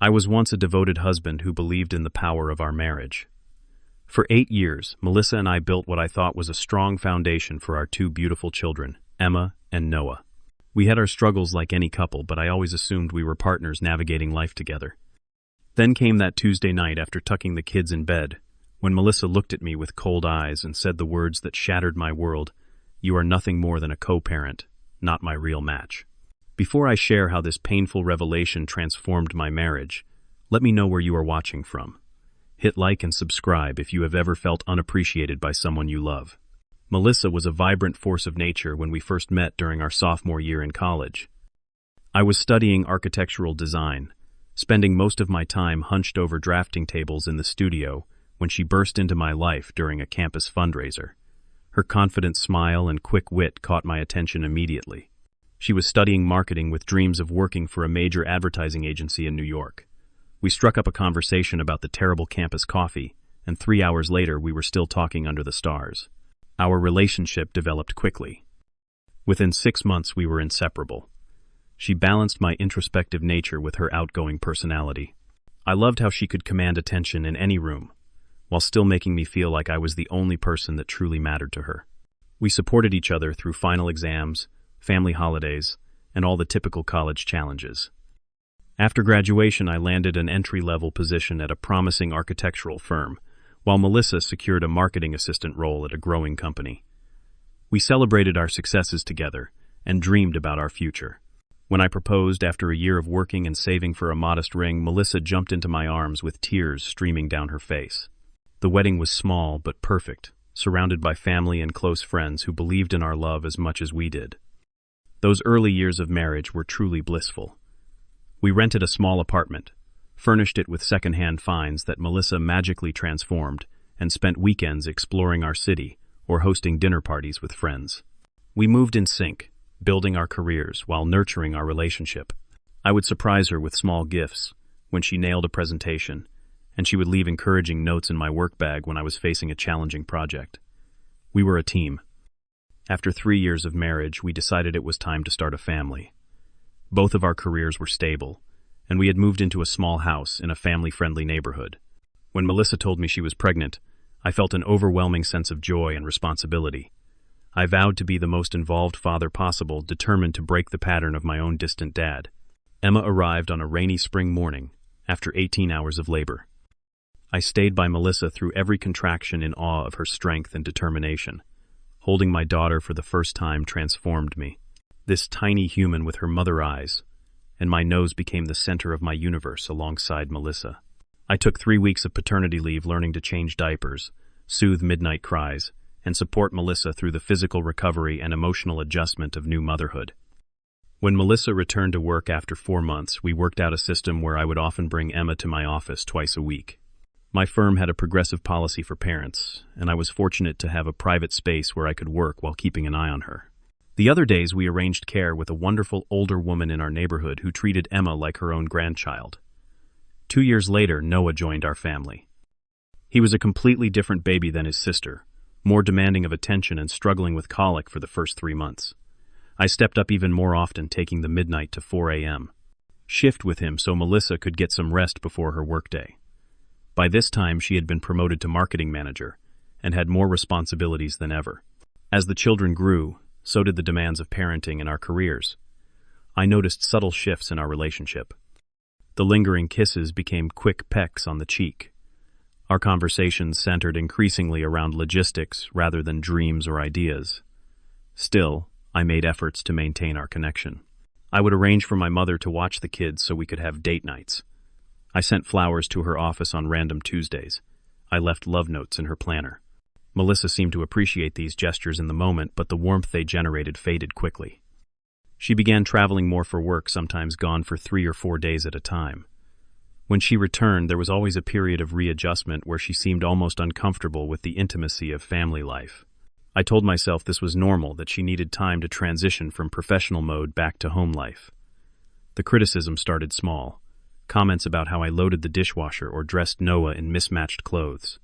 I was once a devoted husband who believed in the power of our marriage. For 8 years, Melissa and I built what I thought was a strong foundation for our 2 beautiful children, Emma and Noah. We had our struggles like any couple, but I always assumed we were partners navigating life together. Then came that Tuesday night after tucking the kids in bed, when Melissa looked at me with cold eyes and said the words that shattered my world: "You are nothing more than a co-parent, not my real match." Before I share how this painful revelation transformed my marriage, let me know where you are watching from. Hit like and subscribe if you have ever felt unappreciated by someone you love. Melissa was a vibrant force of nature when we first met during our sophomore year in college. I was studying architectural design, spending most of my time hunched over drafting tables in the studio when she burst into my life during a campus fundraiser. Her confident smile and quick wit caught my attention immediately. She was studying marketing with dreams of working for a major advertising agency in New York. We struck up a conversation about the terrible campus coffee, and 3 hours later we were still talking under the stars. Our relationship developed quickly. Within 6 months we were inseparable. She balanced my introspective nature with her outgoing personality. I loved how she could command attention in any room, while still making me feel like I was the only person that truly mattered to her. We supported each other through final exams, family holidays, and all the typical college challenges. After graduation, I landed an entry-level position at a promising architectural firm, while Melissa secured a marketing assistant role at a growing company. We celebrated our successes together and dreamed about our future. When I proposed after a year of working and saving for a modest ring, Melissa jumped into my arms with tears streaming down her face. The wedding was small but perfect, surrounded by family and close friends who believed in our love as much as we did. Those early years of marriage were truly blissful. We rented a small apartment, furnished it with second-hand finds that Melissa magically transformed, and spent weekends exploring our city or hosting dinner parties with friends. We moved in sync, building our careers while nurturing our relationship. I would surprise her with small gifts when she nailed a presentation, and she would leave encouraging notes in my work bag when I was facing a challenging project. We were a team. After 3 years of marriage, we decided it was time to start a family. Both of our careers were stable, and we had moved into a small house in a family-friendly neighborhood. When Melissa told me she was pregnant, I felt an overwhelming sense of joy and responsibility. I vowed to be the most involved father possible, determined to break the pattern of my own distant dad. Emma arrived on a rainy spring morning, after 18 hours of labor. I stayed by Melissa through every contraction in awe of her strength and determination. Holding my daughter for the first time transformed me. This tiny human with her mother eyes, and my nose became the center of my universe alongside Melissa. I took 3 weeks of paternity leave learning to change diapers, soothe midnight cries, and support Melissa through the physical recovery and emotional adjustment of new motherhood. When Melissa returned to work after 4 months, we worked out a system where I would often bring Emma to my office twice a week. My firm had a progressive policy for parents, and I was fortunate to have a private space where I could work while keeping an eye on her. The other days we arranged care with a wonderful older woman in our neighborhood who treated Emma like her own grandchild. 2 years later, Noah joined our family. He was a completely different baby than his sister, more demanding of attention and struggling with colic for the first 3 months. I stepped up even more often, taking the midnight to 4 a.m. shift with him so Melissa could get some rest before her workday. By this time, she had been promoted to marketing manager and had more responsibilities than ever. As the children grew, so did the demands of parenting and our careers. I noticed subtle shifts in our relationship. The lingering kisses became quick pecks on the cheek. Our conversations centered increasingly around logistics rather than dreams or ideas. Still, I made efforts to maintain our connection. I would arrange for my mother to watch the kids so we could have date nights. I sent flowers to her office on random Tuesdays. I left love notes in her planner. Melissa seemed to appreciate these gestures in the moment, but the warmth they generated faded quickly. She began traveling more for work, sometimes gone for 3 or 4 days at a time. When she returned, there was always a period of readjustment where she seemed almost uncomfortable with the intimacy of family life. I told myself this was normal, that she needed time to transition from professional mode back to home life. The criticism started small. Comments about how I loaded the dishwasher or dressed Noah in mismatched clothes.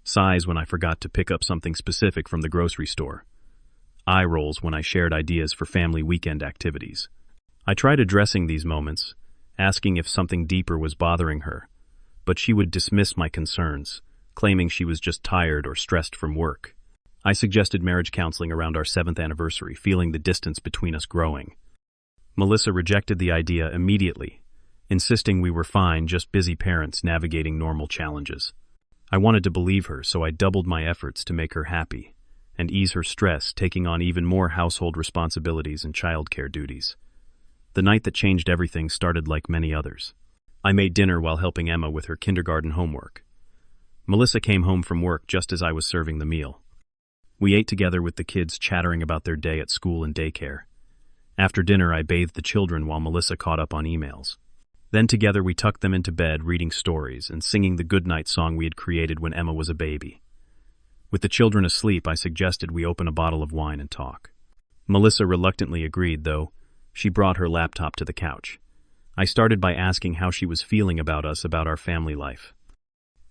Sighs when I forgot to pick up something specific from the grocery store. Eye rolls when I shared ideas for family weekend activities. I tried addressing these moments, asking if something deeper was bothering her, but she would dismiss my concerns, claiming she was just tired or stressed from work. I suggested marriage counseling around our 7th anniversary, feeling the distance between us growing. Melissa rejected the idea immediately, insisting we were fine, just busy parents navigating normal challenges. I wanted to believe her, so I doubled my efforts to make her happy and ease her stress, taking on even more household responsibilities and childcare duties. The night that changed everything started like many others. I made dinner while helping Emma with her kindergarten homework. Melissa came home from work just as I was serving the meal. We ate together with the kids, chattering about their day at school and daycare. After dinner, I bathed the children while Melissa caught up on emails. Then together we tucked them into bed, reading stories and singing the goodnight song we had created when Emma was a baby. With the children asleep, I suggested we open a bottle of wine and talk. Melissa reluctantly agreed, though. She brought her laptop to the couch. I started by asking how she was feeling about us, about our family life.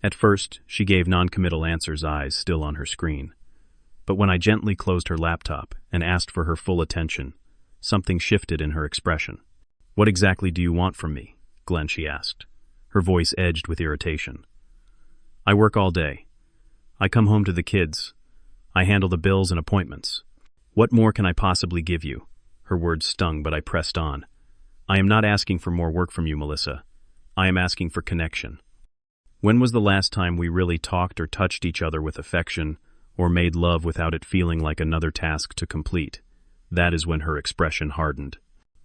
At first, she gave non-committal answers, eyes still on her screen. But when I gently closed her laptop and asked for her full attention, something shifted in her expression. "What exactly do you want from me, Glenn?" she asked, her voice edged with irritation. "I work all day. I come home to the kids. I handle the bills and appointments. What more can I possibly give you?" Her words stung, but I pressed on. "I am not asking for more work from you, Melissa. I am asking for connection. When was the last time we really talked or touched each other with affection, or made love without it feeling like another task to complete?" That is when her expression hardened.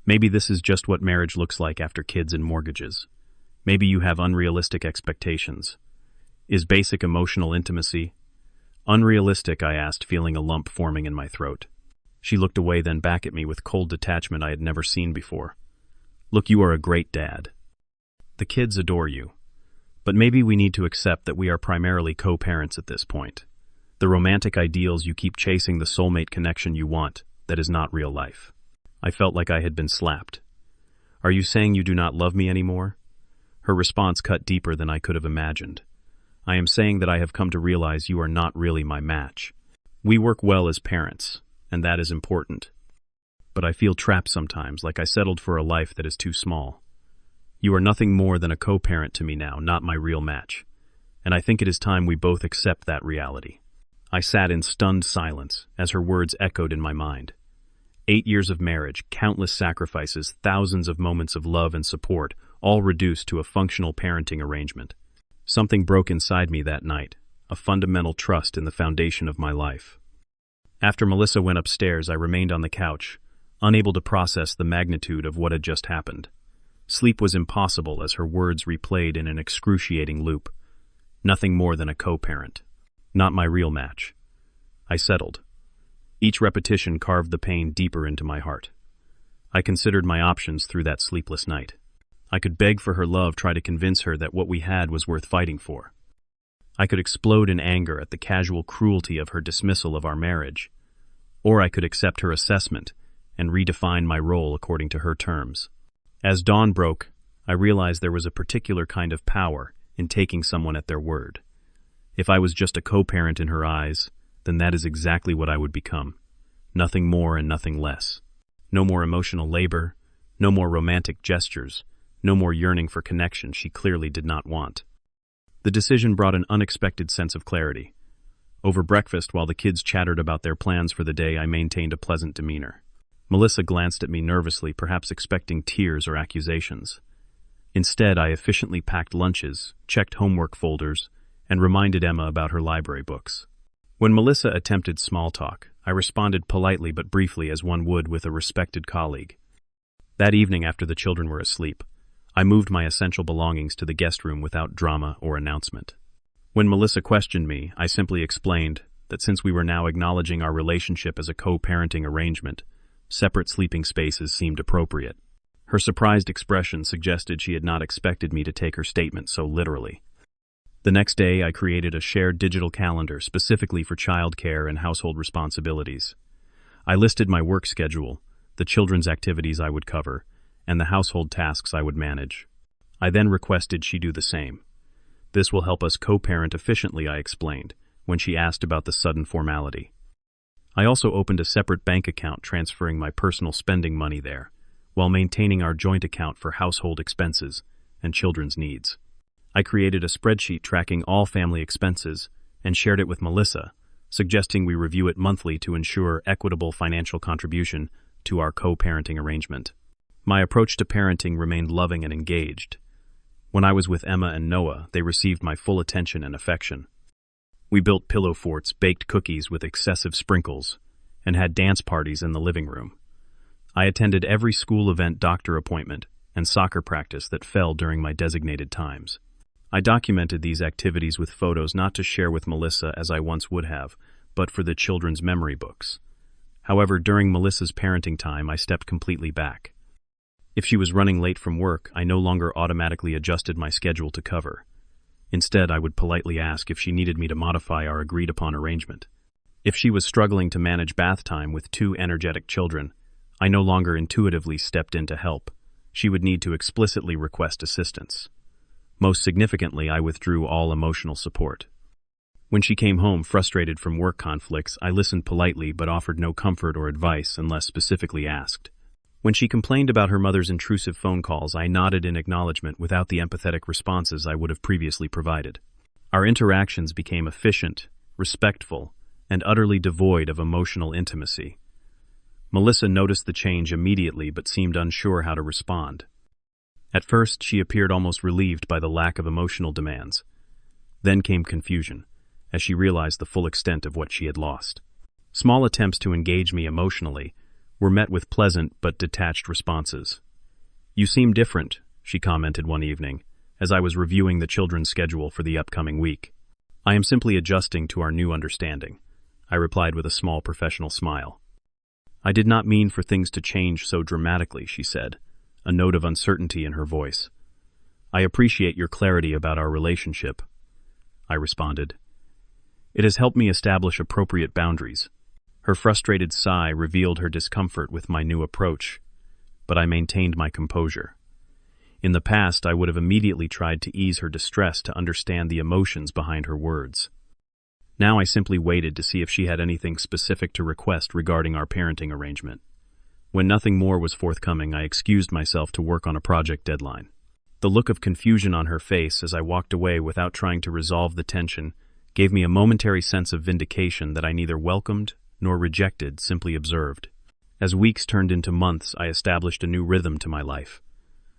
"Maybe this is just what marriage looks like after kids and mortgages. Maybe you have unrealistic expectations. Is basic emotional intimacy unrealistic?" I asked, feeling a lump forming in my throat. She looked away, then back at me with cold detachment I had never seen before. "Look, you are a great dad. The kids adore you. But maybe we need to accept that we are primarily co-parents at this point. The romantic ideals you keep chasing, the soulmate connection you want, that is not real life." I felt like I had been slapped. "Are you saying you do not love me anymore?" Her response cut deeper than I could have imagined. "I am saying that I have come to realize you are not really my match. We work well as parents, and that is important. But I feel trapped sometimes, like I settled for a life that is too small. You are nothing more than a co-parent to me now, not my real match. And I think it is time we both accept that reality." I sat in stunned silence as her words echoed in my mind. 8 years of marriage, countless sacrifices, thousands of moments of love and support, all reduced to a functional parenting arrangement. Something broke inside me that night, a fundamental trust in the foundation of my life. After Melissa went upstairs, I remained on the couch, unable to process the magnitude of what had just happened. Sleep was impossible as her words replayed in an excruciating loop. Nothing more than a co-parent. Not my real match. I settled. Each repetition carved the pain deeper into my heart. I considered my options through that sleepless night. I could beg for her love, try to convince her that what we had was worth fighting for. I could explode in anger at the casual cruelty of her dismissal of our marriage. Or I could accept her assessment and redefine my role according to her terms. As dawn broke, I realized there was a particular kind of power in taking someone at their word. If I was just a co-parent in her eyes, then that is exactly what I would become. Nothing more and nothing less. No more emotional labor, no more romantic gestures, no more yearning for connection she clearly did not want. The decision brought an unexpected sense of clarity. Over breakfast, while the kids chattered about their plans for the day, I maintained a pleasant demeanor. Melissa glanced at me nervously, perhaps expecting tears or accusations. Instead, I efficiently packed lunches, checked homework folders, and reminded Emma about her library books. When Melissa attempted small talk, I responded politely but briefly, as one would with a respected colleague. That evening, after the children were asleep, I moved my essential belongings to the guest room without drama or announcement. When Melissa questioned me, I simply explained that since we were now acknowledging our relationship as a co-parenting arrangement, separate sleeping spaces seemed appropriate. Her surprised expression suggested she had not expected me to take her statement so literally. The next day, I created a shared digital calendar specifically for childcare and household responsibilities. I listed my work schedule, the children's activities I would cover, and the household tasks I would manage. I then requested she do the same. "This will help us co-parent efficiently," I explained, when she asked about the sudden formality. I also opened a separate bank account, transferring my personal spending money there, while maintaining our joint account for household expenses and children's needs. I created a spreadsheet tracking all family expenses and shared it with Melissa, suggesting we review it monthly to ensure equitable financial contribution to our co-parenting arrangement. My approach to parenting remained loving and engaged. When I was with Emma and Noah, they received my full attention and affection. We built pillow forts, baked cookies with excessive sprinkles, and had dance parties in the living room. I attended every school event, doctor appointment, and soccer practice that fell during my designated times. I documented these activities with photos not to share with Melissa as I once would have, but for the children's memory books. However, during Melissa's parenting time, I stepped completely back. If she was running late from work, I no longer automatically adjusted my schedule to cover. Instead, I would politely ask if she needed me to modify our agreed-upon arrangement. If she was struggling to manage bath time with two energetic children, I no longer intuitively stepped in to help. She would need to explicitly request assistance. Most significantly, I withdrew all emotional support. When she came home frustrated from work conflicts, I listened politely but offered no comfort or advice unless specifically asked. When she complained about her mother's intrusive phone calls, I nodded in acknowledgement without the empathetic responses I would have previously provided. Our interactions became efficient, respectful, and utterly devoid of emotional intimacy. Melissa noticed the change immediately but seemed unsure how to respond. At first, she appeared almost relieved by the lack of emotional demands. Then came confusion, as she realized the full extent of what she had lost. Small attempts to engage me emotionally were met with pleasant but detached responses. "You seem different," she commented one evening, as I was reviewing the children's schedule for the upcoming week. "I am simply adjusting to our new understanding," I replied with a small professional smile. "I did not mean for things to change so dramatically," she said, a note of uncertainty in her voice. "I appreciate your clarity about our relationship," I responded. "It has helped me establish appropriate boundaries." Her frustrated sigh revealed her discomfort with my new approach, but I maintained my composure. In the past, I would have immediately tried to ease her distress to understand the emotions behind her words. Now I simply waited to see if she had anything specific to request regarding our parenting arrangement. When nothing more was forthcoming, I excused myself to work on a project deadline. The look of confusion on her face as I walked away without trying to resolve the tension gave me a momentary sense of vindication that I neither welcomed nor rejected, simply observed. As weeks turned into months, I established a new rhythm to my life.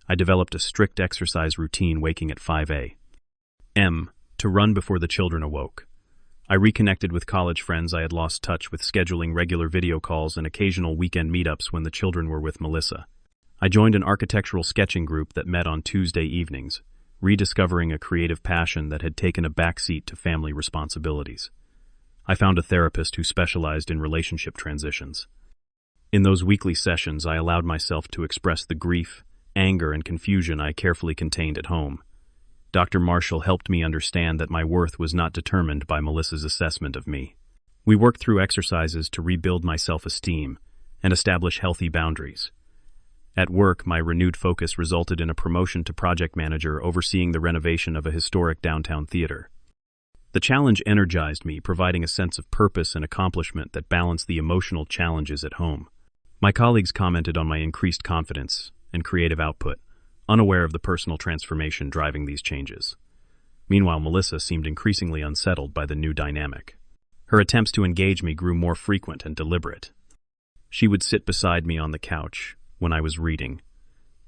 I developed a strict exercise routine, waking at 5 a.m. to run before the children awoke. I reconnected with college friends I had lost touch with, scheduling regular video calls and occasional weekend meetups when the children were with Melissa. I joined an architectural sketching group that met on Tuesday evenings, rediscovering a creative passion that had taken a backseat to family responsibilities. I found a therapist who specialized in relationship transitions. In those weekly sessions, I allowed myself to express the grief, anger, and confusion I carefully contained at home. Dr. Marshall helped me understand that my worth was not determined by Melissa's assessment of me. We worked through exercises to rebuild my self-esteem and establish healthy boundaries. At work, my renewed focus resulted in a promotion to project manager overseeing the renovation of a historic downtown theater. The challenge energized me, providing a sense of purpose and accomplishment that balanced the emotional challenges at home. My colleagues commented on my increased confidence and creative output, unaware of the personal transformation driving these changes. Meanwhile, Melissa seemed increasingly unsettled by the new dynamic. Her attempts to engage me grew more frequent and deliberate. She would sit beside me on the couch when I was reading,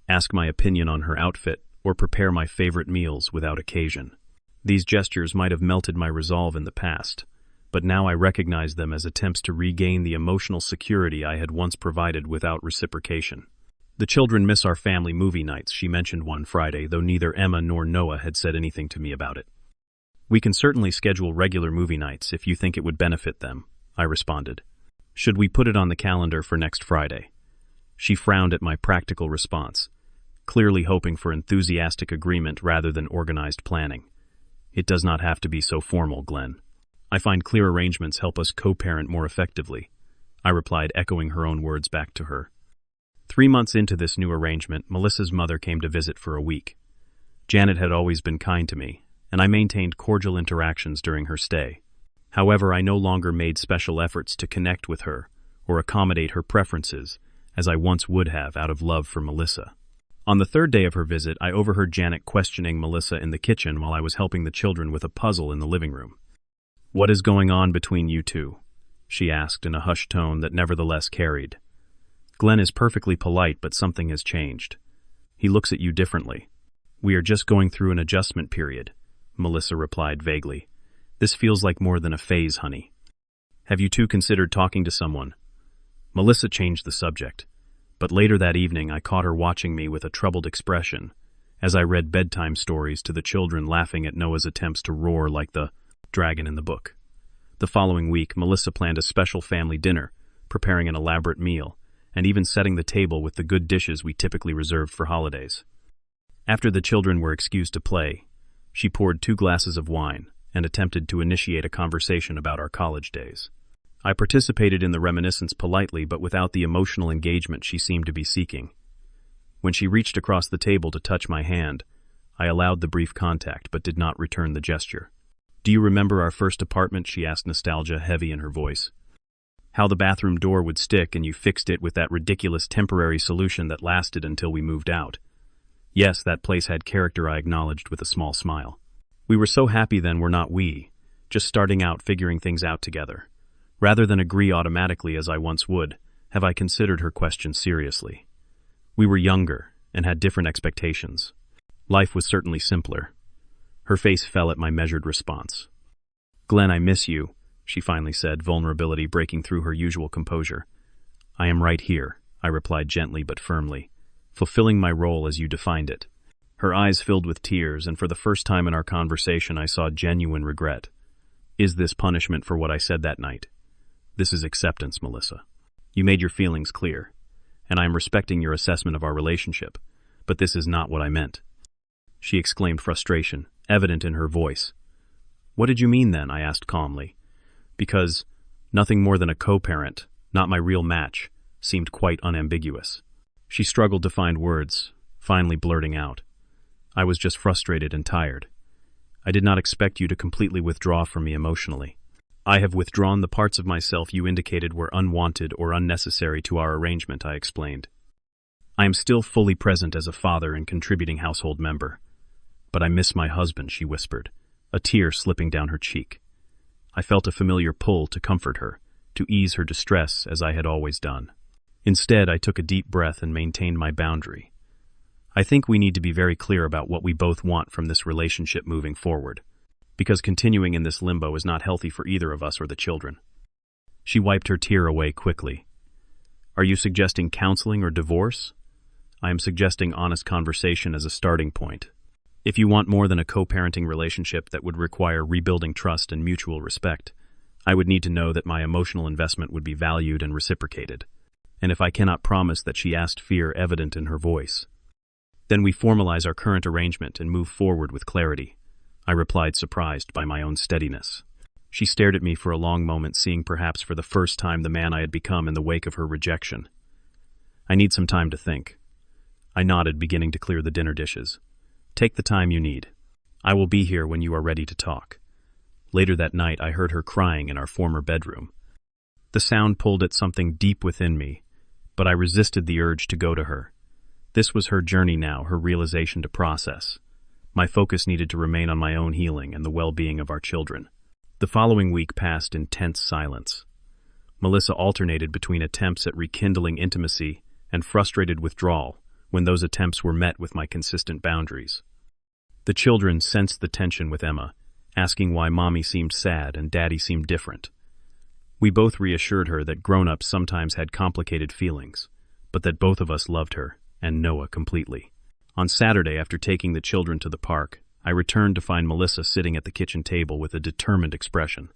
ask my opinion on her outfit, or prepare my favorite meals without occasion. These gestures might have melted my resolve in the past, but now I recognize them as attempts to regain the emotional security I had once provided without reciprocation. "The children miss our family movie nights," she mentioned one Friday, though neither Emma nor Noah had said anything to me about it. "We can certainly schedule regular movie nights if you think it would benefit them," I responded. "Should we put it on the calendar for next Friday?" She frowned at my practical response, clearly hoping for enthusiastic agreement rather than organized planning. "It does not have to be so formal, Glenn. I find clear arrangements help us co-parent more effectively," I replied, echoing her own words back to her. 3 months into this new arrangement, Melissa's mother came to visit for a week. Janet had always been kind to me, and I maintained cordial interactions during her stay. However, I no longer made special efforts to connect with her or accommodate her preferences, as I once would have out of love for Melissa. On the third day of her visit, I overheard Janet questioning Melissa in the kitchen while I was helping the children with a puzzle in the living room. "What is going on between you two?" she asked in a hushed tone that nevertheless carried. "Glenn is perfectly polite, but something has changed. He looks at you differently." "We are just going through an adjustment period," Melissa replied vaguely. "This feels like more than a phase, honey. Have you two considered talking to someone?" Melissa changed the subject, but later that evening I caught her watching me with a troubled expression as I read bedtime stories to the children, laughing at Noah's attempts to roar like the dragon in the book. The following week, Melissa planned a special family dinner, preparing an elaborate meal, and even setting the table with the good dishes we typically reserved for holidays. After the children were excused to play, she poured 2 glasses of wine and attempted to initiate a conversation about our college days. I participated in the reminiscence politely, but without the emotional engagement she seemed to be seeking. When she reached across the table to touch my hand, I allowed the brief contact but did not return the gesture. "Do you remember our first apartment?" she asked, nostalgia heavy in her voice. "How the bathroom door would stick and you fixed it with that ridiculous temporary solution that lasted until we moved out." "Yes, that place had character," I acknowledged with a small smile. "We were so happy then, were not we? Just starting out, figuring things out together." Rather than agree automatically as I once would, have I considered her question seriously. We were younger and had different expectations. Life was certainly simpler. Her face fell at my measured response. "Glenn, I miss you," she finally said, vulnerability breaking through her usual composure. "I am right here," I replied gently but firmly, "fulfilling my role as you defined it." Her eyes filled with tears, and for the first time in our conversation I saw genuine regret. "Is this punishment for what I said that night?" "This is acceptance, Melissa. You made your feelings clear, and I am respecting your assessment of our relationship, but this is not what I meant." She exclaimed, frustration evident in her voice. "What did you mean then?" I asked calmly, because nothing more than a co-parent, not my real match, seemed quite unambiguous. She struggled to find words, finally blurting out, "I was just frustrated and tired. I did not expect you to completely withdraw from me emotionally. I have withdrawn the parts of myself you indicated were unwanted or unnecessary to our arrangement," I explained. "I am still fully present as a father and contributing household member. But I miss my husband," she whispered, a tear slipping down her cheek. I felt a familiar pull to comfort her, to ease her distress as I had always done. Instead, I took a deep breath and maintained my boundary. "I think we need to be very clear about what we both want from this relationship moving forward, because continuing in this limbo is not healthy for either of us or the children." She wiped her tear away quickly. "Are you suggesting counseling or divorce?" "I am suggesting honest conversation as a starting point. If you want more than a co-parenting relationship that would require rebuilding trust and mutual respect, I would need to know that my emotional investment would be valued and reciprocated. And if I cannot promise that," she asked, fear evident in her voice, "then we formalize our current arrangement and move forward with clarity," I replied, surprised by my own steadiness. She stared at me for a long moment, seeing perhaps for the first time the man I had become in the wake of her rejection. "I need some time to think." I nodded, beginning to clear the dinner dishes. "Take the time you need. I will be here when you are ready to talk." Later that night, I heard her crying in our former bedroom. The sound pulled at something deep within me, but I resisted the urge to go to her. This was her journey now, her realization to process. My focus needed to remain on my own healing and the well-being of our children. The following week passed in tense silence. Melissa alternated between attempts at rekindling intimacy and frustrated withdrawal when those attempts were met with my consistent boundaries. The children sensed the tension with Emma, asking why Mommy seemed sad and Daddy seemed different. We both reassured her that grown-ups sometimes had complicated feelings, but that both of us loved her, and Noah, completely. On Saturday, after taking the children to the park, I returned to find Melissa sitting at the kitchen table with a determined expression.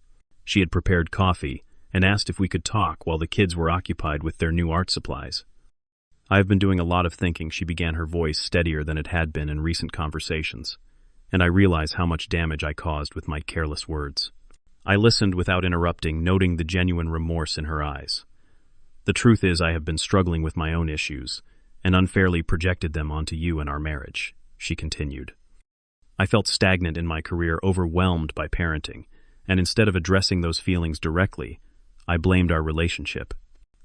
She had prepared coffee and asked if we could talk while the kids were occupied with their new art supplies. "I have been doing a lot of thinking," she began, her voice steadier than it had been in recent conversations, "and I realize how much damage I caused with my careless words." I listened without interrupting, noting the genuine remorse in her eyes. "The truth is, I have been struggling with my own issues, and unfairly projected them onto you and our marriage," she continued. I felt stagnant in my career, overwhelmed by parenting, and instead of addressing those feelings directly, I blamed our relationship.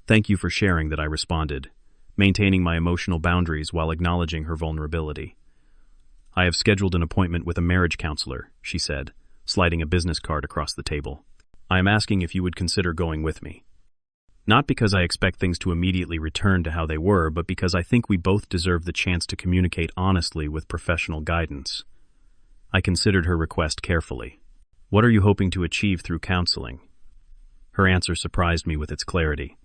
"Thank you for sharing that," I responded, maintaining my emotional boundaries while acknowledging her vulnerability. "I have scheduled an appointment with a marriage counselor," she said, sliding a business card across the table. "I am asking if you would consider going with me. Not because I expect things to immediately return to how they were, but because I think we both deserve the chance to communicate honestly with professional guidance." I considered her request carefully. "What are you hoping to achieve through counseling?" Her answer surprised me with its clarity.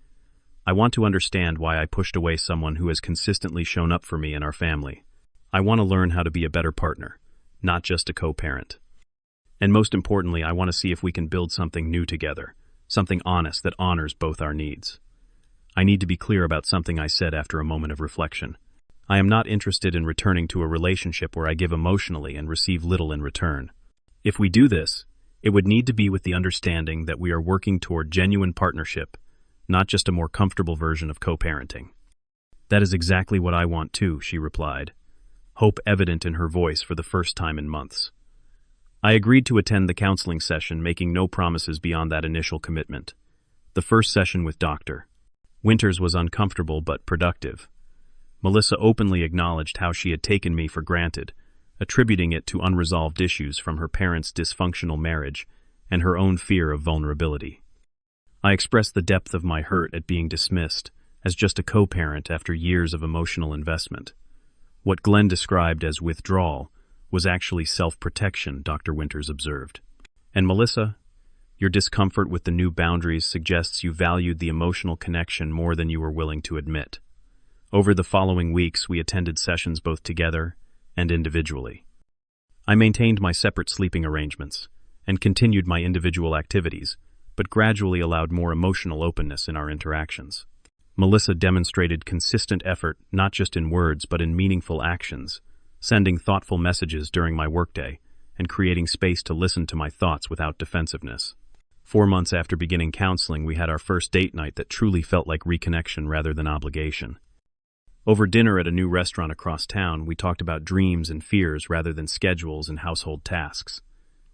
"I want to understand why I pushed away someone who has consistently shown up for me and our family. I want to learn how to be a better partner, not just a co-parent. And most importantly, I want to see if we can build something new together, something honest that honors both our needs." I need to be clear about something I said after a moment of reflection. I am not interested in returning to a relationship where I give emotionally and receive little in return. If we do this, it would need to be with the understanding that we are working toward genuine partnership, not just a more comfortable version of co-parenting. "That is exactly what I want too," she replied, hope evident in her voice for the first time in months. I agreed to attend the counseling session, making no promises beyond that initial commitment. The first session with Dr. Winters was uncomfortable but productive. Melissa openly acknowledged how she had taken me for granted, attributing it to unresolved issues from her parents' dysfunctional marriage and her own fear of vulnerability. I expressed the depth of my hurt at being dismissed as just a co-parent after years of emotional investment. What Glenn described as withdrawal was actually self-protection, Dr. Winters observed. "And Melissa, your discomfort with the new boundaries suggests you valued the emotional connection more than you were willing to admit." Over the following weeks, we attended sessions both together and individually. I maintained my separate sleeping arrangements and continued my individual activities, but gradually allowed more emotional openness in our interactions. Melissa demonstrated consistent effort not just in words but in meaningful actions, sending thoughtful messages during my workday and creating space to listen to my thoughts without defensiveness. 4 months after beginning counseling, we had our first date night that truly felt like reconnection rather than obligation. Over dinner at a new restaurant across town, we talked about dreams and fears rather than schedules and household tasks.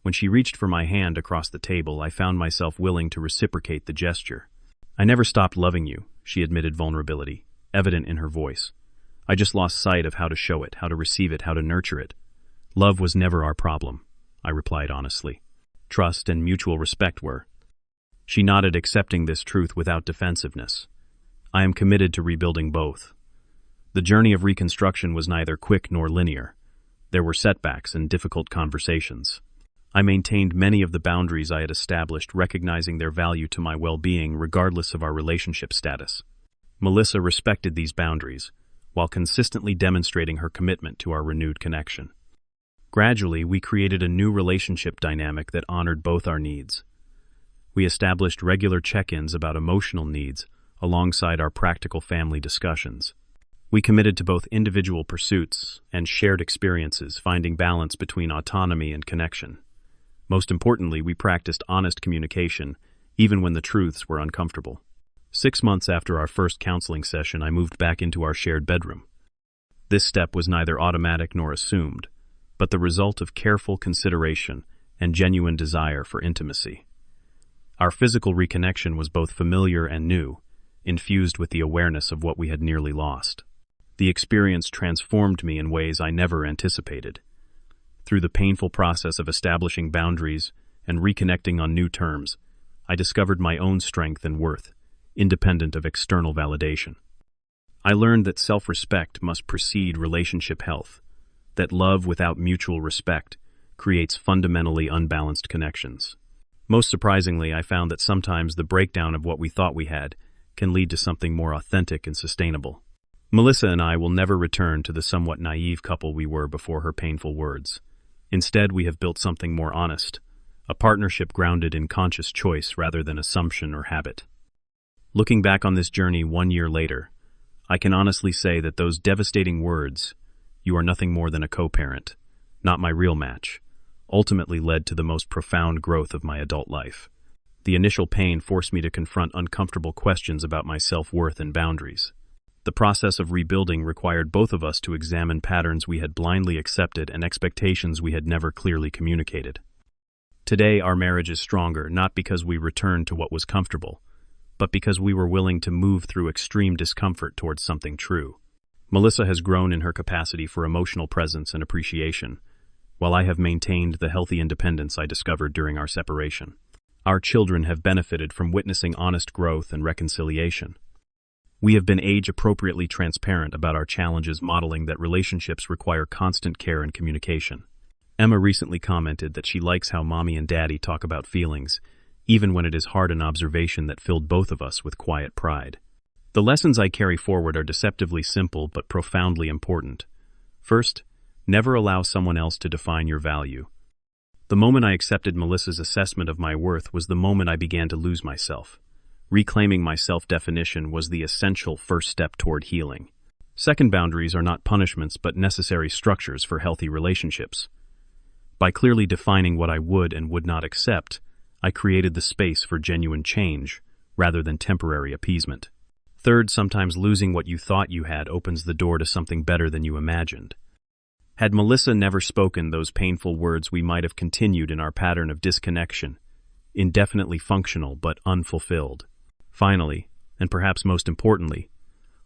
When she reached for my hand across the table, I found myself willing to reciprocate the gesture. "I never stopped loving you," she admitted, vulnerability evident in her voice. "I just lost sight of how to show it, how to receive it, how to nurture it. Love was never our problem," I replied honestly. "Trust and mutual respect were." She nodded, accepting this truth without defensiveness. I am committed to rebuilding both. The journey of reconstruction was neither quick nor linear. There were setbacks and difficult conversations. I maintained many of the boundaries I had established, recognizing their value to my well-being regardless of our relationship status. Melissa respected these boundaries, while consistently demonstrating her commitment to our renewed connection. Gradually, we created a new relationship dynamic that honored both our needs. We established regular check-ins about emotional needs alongside our practical family discussions. We committed to both individual pursuits and shared experiences, finding balance between autonomy and connection. Most importantly, we practiced honest communication, even when the truths were uncomfortable. 6 months after our first counseling session, I moved back into our shared bedroom. This step was neither automatic nor assumed, but the result of careful consideration and genuine desire for intimacy. Our physical reconnection was both familiar and new, infused with the awareness of what we had nearly lost. The experience transformed me in ways I never anticipated. Through the painful process of establishing boundaries and reconnecting on new terms, I discovered my own strength and worth, independent of external validation. I learned that self-respect must precede relationship health, that love without mutual respect creates fundamentally unbalanced connections. Most surprisingly, I found that sometimes the breakdown of what we thought we had can lead to something more authentic and sustainable. Melissa and I will never return to the somewhat naive couple we were before her painful words. Instead, we have built something more honest, a partnership grounded in conscious choice rather than assumption or habit. Looking back on this journey 1 year later, I can honestly say that those devastating words, "You are nothing more than a co-parent, not my real match," ultimately led to the most profound growth of my adult life. The initial pain forced me to confront uncomfortable questions about my self-worth and boundaries. The process of rebuilding required both of us to examine patterns we had blindly accepted and expectations we had never clearly communicated. Today, our marriage is stronger not because we returned to what was comfortable, but because we were willing to move through extreme discomfort towards something true. Melissa has grown in her capacity for emotional presence and appreciation, while I have maintained the healthy independence I discovered during our separation. Our children have benefited from witnessing honest growth and reconciliation. We have been age-appropriately transparent about our challenges, modeling that relationships require constant care and communication. Emma recently commented that she likes how Mommy and Daddy talk about feelings, even when it is hard, an observation that filled both of us with quiet pride. The lessons I carry forward are deceptively simple but profoundly important. First, never allow someone else to define your value. The moment I accepted Melissa's assessment of my worth was the moment I began to lose myself. Reclaiming my self-definition was the essential first step toward healing. Second, boundaries are not punishments but necessary structures for healthy relationships. By clearly defining what I would and would not accept, I created the space for genuine change rather than temporary appeasement. Third, sometimes losing what you thought you had opens the door to something better than you imagined. Had Melissa never spoken those painful words, we might have continued in our pattern of disconnection, indefinitely functional but unfulfilled. Finally, and perhaps most importantly,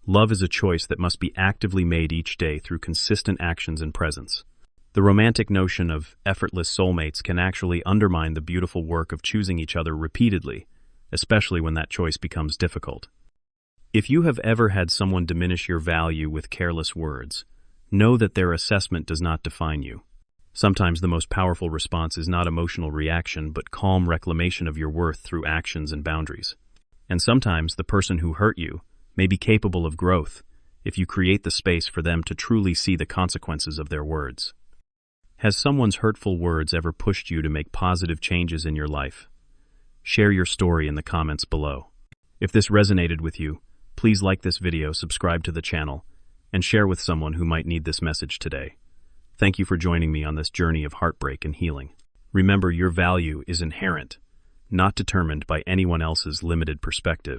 love is a choice that must be actively made each day through consistent actions and presence. The romantic notion of effortless soulmates can actually undermine the beautiful work of choosing each other repeatedly, especially when that choice becomes difficult. If you have ever had someone diminish your value with careless words, know that their assessment does not define you. Sometimes the most powerful response is not emotional reaction, but calm reclamation of your worth through actions and boundaries. And sometimes the person who hurt you may be capable of growth if you create the space for them to truly see the consequences of their words. Has someone's hurtful words ever pushed you to make positive changes in your life? Share your story in the comments below. If this resonated with you, please like this video, subscribe to the channel, and share with someone who might need this message today. Thank you for joining me on this journey of heartbreak and healing. Remember, your value is inherent, not determined by anyone else's limited perspective.